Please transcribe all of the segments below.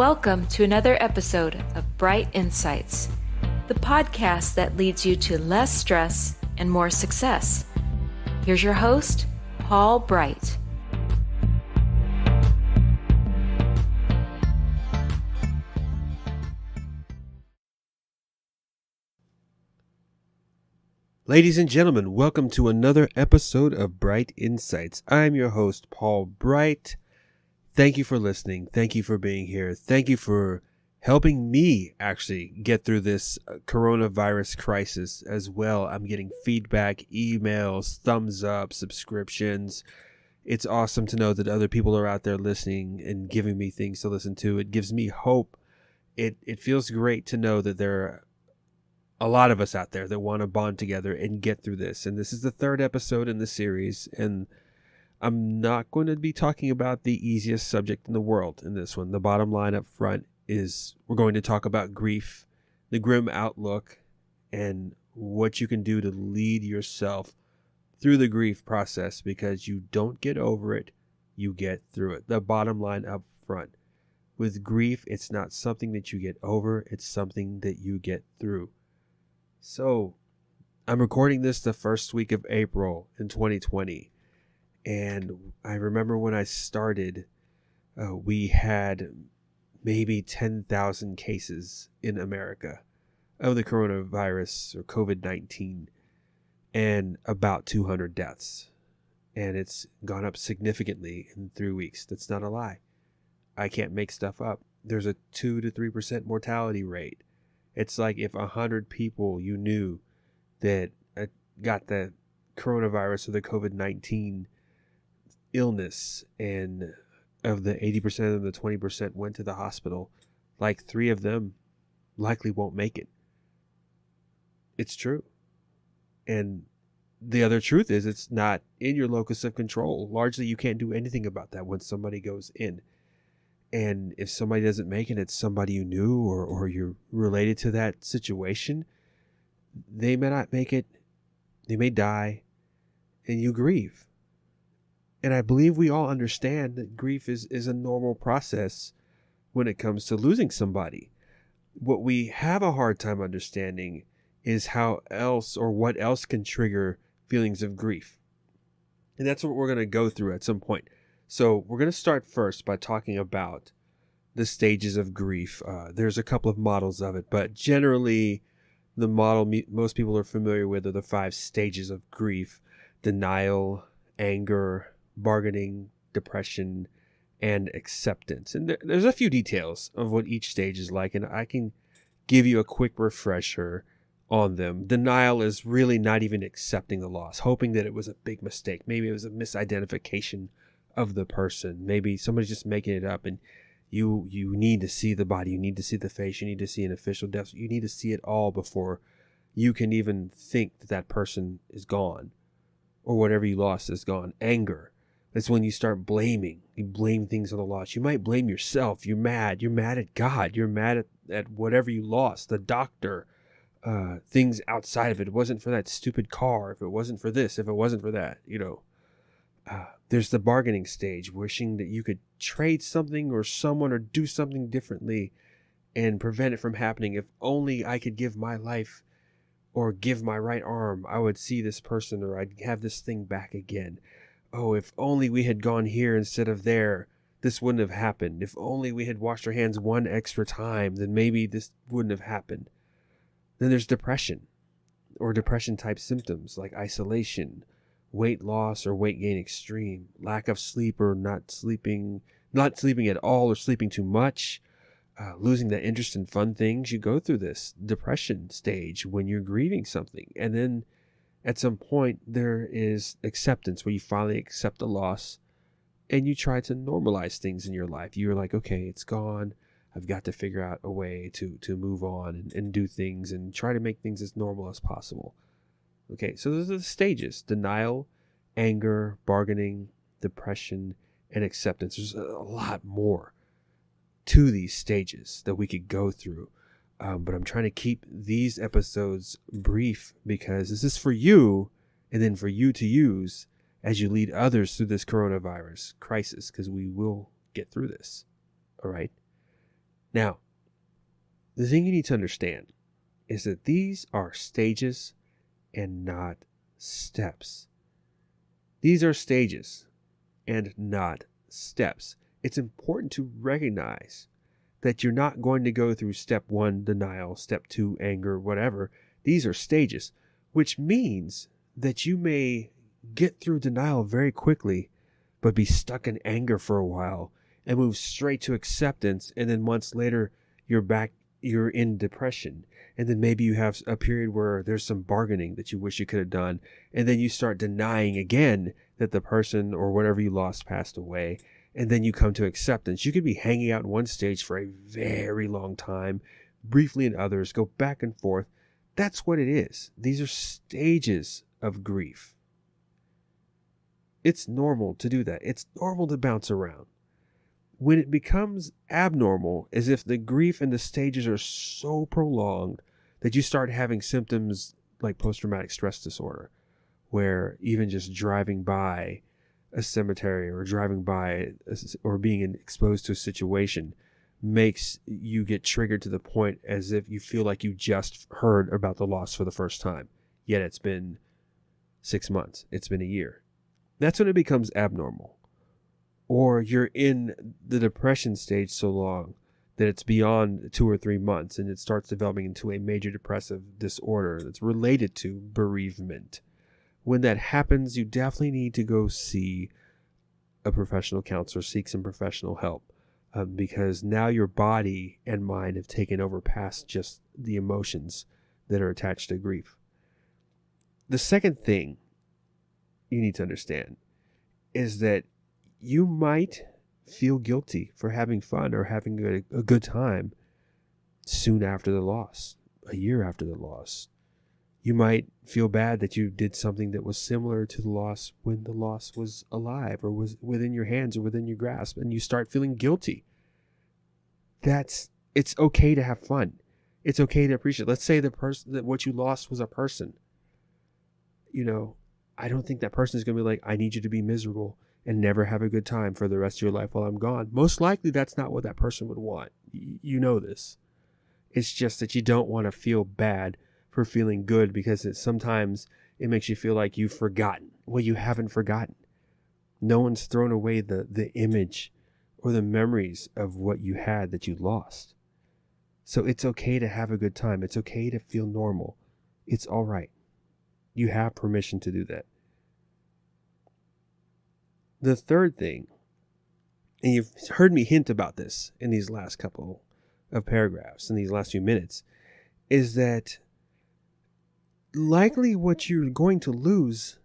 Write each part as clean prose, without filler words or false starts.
Welcome to another episode of Bright Insights, the podcast that leads you to less stress and more success. Here's your host, Paul Bright. Ladies and gentlemen, welcome to another episode of Bright Insights. I'm your host, Paul Bright. Thank you for listening. Thank you for being here. Thank you for helping me actually get through this coronavirus crisis as well. I'm getting feedback, emails, thumbs up, subscriptions. It's awesome to know that other people are out there listening and giving me things to listen to. It gives me hope. It feels great to know that there are a lot of us out there that want to bond together and get through this. And this is the third episode in the series, and I'm not going to be talking about the easiest subject in the world in this one. The bottom line up front is we're going to talk about grief, the grim outlook, and what you can do to lead yourself through the grief process, because you don't get over it, you get through it. The bottom line up front. With grief, it's not something that you get over, it's something that you get through. So, I'm recording this the first week of April in 2020. And I remember when I started, we had maybe 10,000 cases in America of the coronavirus or COVID-19 and about 200 deaths. And it's gone up significantly in 3 weeks. That's not a lie. I can't make stuff up. There's a 2 to 3% mortality rate. It's like if 100 people you knew that got the coronavirus or the COVID-19 illness, and of the 80% of the 20% went to the hospital, like 3 of them likely won't make it. It's true. And the other truth is it's not in your locus of control. Largely, you can't do anything about that when somebody goes in. And if somebody doesn't make it, it's somebody you knew or you're related to that situation. They may not make it. They may die. And you grieve. And I believe we all understand that grief is a normal process when it comes to losing somebody. What we have a hard time understanding is how else or what else can trigger feelings of grief. And that's what we're going to go through at some point. So we're going to start first by talking about the stages of grief. There's a couple of models of it, but generally the model most people are familiar with are the 5 stages of grief: denial, anger, bargaining, depression, and acceptance. And there's a few details of what each stage is like, and I can give you a quick refresher on them. Denial is really not even accepting the loss, hoping that it was a big mistake. Maybe it was a misidentification of the person. Maybe somebody's just making it up, and you need to see the body, you need to see the face, you need to see an official death, you need to see it all before you can even think that that person is gone or whatever you lost is gone. Anger. That's when you start blaming. You blame things on the loss. You might blame yourself. You're mad at God. You're mad at whatever you lost, the doctor, things outside of it. It wasn't for that stupid car. If it wasn't for this, if it wasn't for that, there's the bargaining stage, wishing that you could trade something or someone or do something differently and prevent it from happening. If only I could give my life or give my right arm, I would see this person, or I'd have this thing back again. Oh, if only we had gone here instead of there, this wouldn't have happened. If only we had washed our hands one extra time, then maybe this wouldn't have happened. Then there's depression or depression type symptoms like isolation, weight loss or weight gain extreme, lack of sleep or not sleeping at all or sleeping too much, losing the interest in fun things. You go through this depression stage when you're grieving something. And then at some point there is acceptance, where you finally accept the loss and you try to normalize things in your life. You're like, okay, it's gone. I've got to figure out a way to move on and do things and try to make things as normal as possible. Okay, so those are the stages: denial, anger, bargaining, depression, and acceptance. There's a lot more to these stages that we could go through. But I'm trying to keep these episodes brief because this is for you and then for you to use as you lead others through this coronavirus crisis, because we will get through this. All right. Now, the thing you need to understand is that these are stages and not steps. These are stages and not steps. It's important to recognize that you're not going to go through step 1, denial, step 2, anger, whatever. These are stages, which means that you may get through denial very quickly, but be stuck in anger for a while and move straight to acceptance. And then months later, you're in depression. And then maybe you have a period where there's some bargaining that you wish you could have done. And then you start denying again that the person or whatever you lost passed away. And then you come to acceptance. You could be hanging out in one stage for a very long time, briefly in others, go back and forth. That's what it is. These are stages of grief. It's normal to do that. It's normal to bounce around. When it becomes abnormal, as if the grief and the stages are so prolonged that you start having symptoms like post-traumatic stress disorder, where even just driving by a cemetery or driving by or being exposed to a situation makes you get triggered to the point as if you feel like you just heard about the loss for the first time, yet it's been 6 months, it's been a year. That's when it becomes abnormal. Or you're in the depression stage so long that it's beyond 2 or 3 months and it starts developing into a major depressive disorder that's related to bereavement. When that happens, you definitely need to go see a professional counselor, seek some professional help, because now your body and mind have taken over past just the emotions that are attached to grief. The second thing you need to understand is that you might feel guilty for having fun or having a good time soon after the loss, a year after the loss. You might feel bad that you did something that was similar to the loss when the loss was alive or was within your hands or within your grasp, and you start feeling guilty. It's okay to have fun. It's okay to appreciate. Let's say the person that what you lost was a person. I don't think that person is going to be like, I need you to be miserable and never have a good time for the rest of your life while I'm gone. Most likely that's not what that person would want. You know this. It's just that you don't want to feel bad for feeling good, because sometimes it makes you feel like you've forgotten. Well, you haven't forgotten. No one's thrown away the image or the memories of what you had that you lost. So it's okay to have a good time. It's okay to feel normal. It's all right. You have permission to do that. The third thing, and you've heard me hint about this in these last couple of paragraphs, in these last few minutes, is that likely what you're going to lose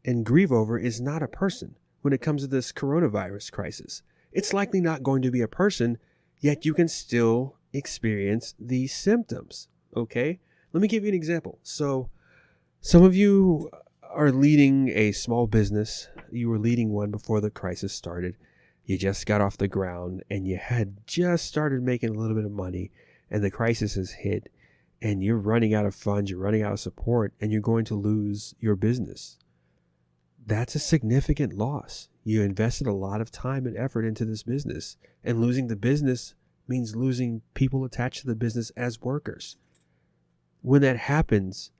and grieve over is not a person when it comes to this coronavirus crisis. It's likely not going to be a person, yet you can still experience these symptoms, okay? Let me give you an example. So some of you are leading a small business. You were leading one before the crisis started. You just got off the ground and you had just started making a little bit of money, and the crisis has hit. And you're running out of funds, you're running out of support, and you're going to lose your business. That's a significant loss. You invested a lot of time and effort into this business, and losing the business means losing people attached to the business as workers. When that happens,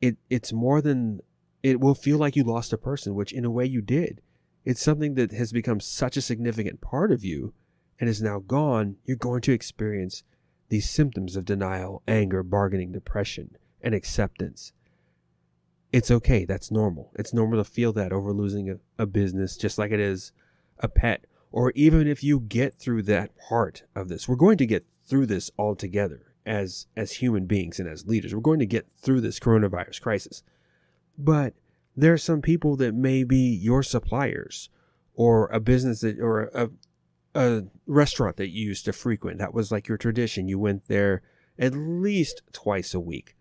it's more than, it will feel like you lost a person, which in a way you did. It's something that has become such a significant part of you and is now gone. You're going to experience these symptoms of denial, anger, bargaining, depression, and acceptance. It's okay. That's normal. It's normal to feel that over losing a business, just like it is a pet. Or even if you get through that part of this, we're going to get through this all together as human beings and as leaders. We're going to get through this coronavirus crisis. But there are some people that may be your suppliers, or a business that, or a restaurant that you used to frequent. That was like your tradition. You went there at least twice a week,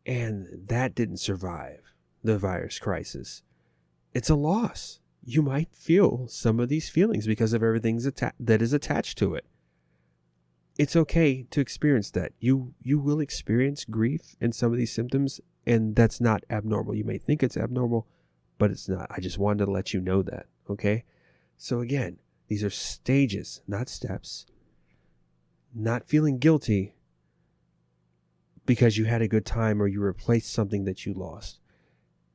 and that didn't survive the virus crisis. It's a loss. You might feel some of these feelings because of everything that is attached to it. It's okay to experience that. You will experience grief and some of these symptoms, and that's not abnormal. You may think it's abnormal, but it's not. I just wanted to let you know that, okay? So again, these are stages, not steps. not feeling guilty because you had a good time or you replaced something that you lost.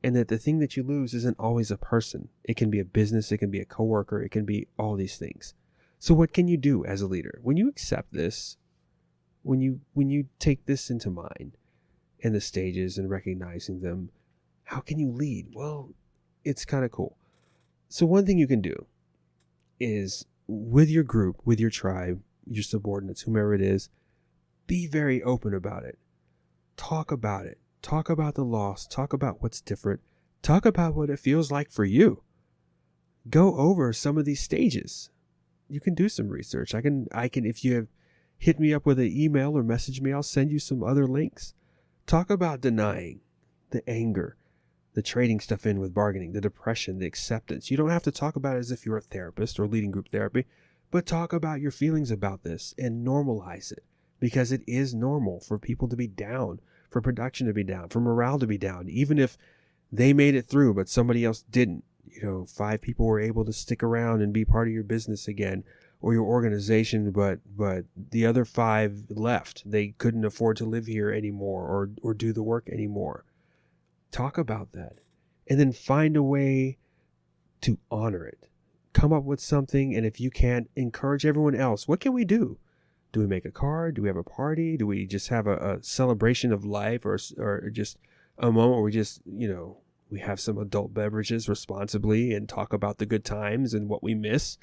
And that the thing that you lose isn't always a person. It can be a business, it can be a coworker, it can be all these things. So what can you do as a leader? When you accept this, when you take this into mind and the stages and recognizing them, how can you lead? Well, it's kind of cool. So one thing you can do is with your group, with your tribe, your subordinates, whomever it is, be very open about it. Talk about it. Talk about the loss. Talk about what's different. Talk about what it feels like for you. Go over some of these stages. You can do some research. I can, if you have hit me up with an email or message me, I'll send you some other links. Talk about denying, the anger, the trading stuff in with bargaining, the depression, the acceptance. You don't have to talk about it as if you're a therapist or leading group therapy, but talk about your feelings about this and normalize it, because it is normal for people to be down, for production to be down, for morale to be down, even if they made it through, but somebody else didn't. 5 people were able to stick around and be part of your business again or your organization, but the other 5 left. They couldn't afford to live here anymore or do the work anymore. Talk about that and then find a way to honor it. Come up with something, and if you can't, encourage everyone else. What can we do? Do we make a card? Do we have a party? Do we just have a celebration of life or just a moment where we just, we have some adult beverages responsibly and talk about the good times and what we miss?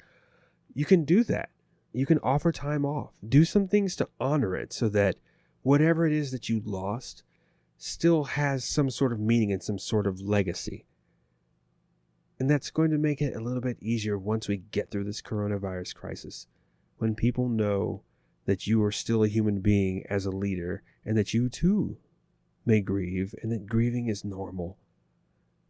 You can do that. You can offer time off. Do some things to honor it so that whatever it is that you lost still has some sort of meaning and some sort of legacy. And that's going to make it a little bit easier once we get through this coronavirus crisis. When people know that you are still a human being as a leader and that you too may grieve and that grieving is normal.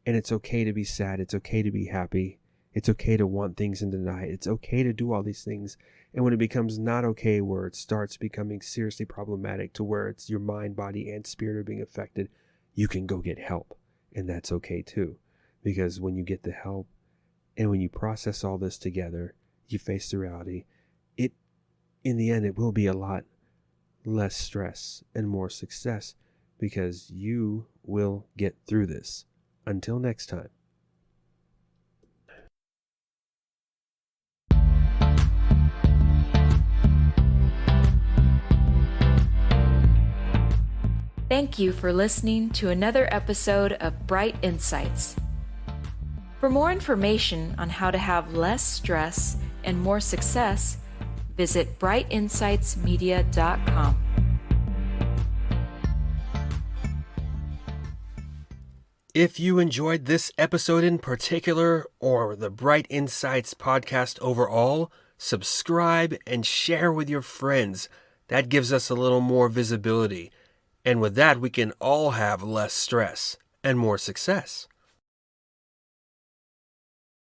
And it's okay to be sad. It's okay to be happy. It's okay to want things and deny it. It's okay to do all these things. And when it becomes not okay, where it starts becoming seriously problematic to where it's your mind, body, and spirit are being affected, you can go get help. And that's okay too. Because when you get the help and when you process all this together, you face the reality, in the end, it will be a lot less stress and more success because you will get through this. Until next time. Thank you for listening to another episode of Bright Insights. For more information on how to have less stress and more success, visit brightinsightsmedia.com. If you enjoyed this episode in particular, or the Bright Insights podcast overall, subscribe and share with your friends. That gives us a little more visibility. And with that, we can all have less stress and more success.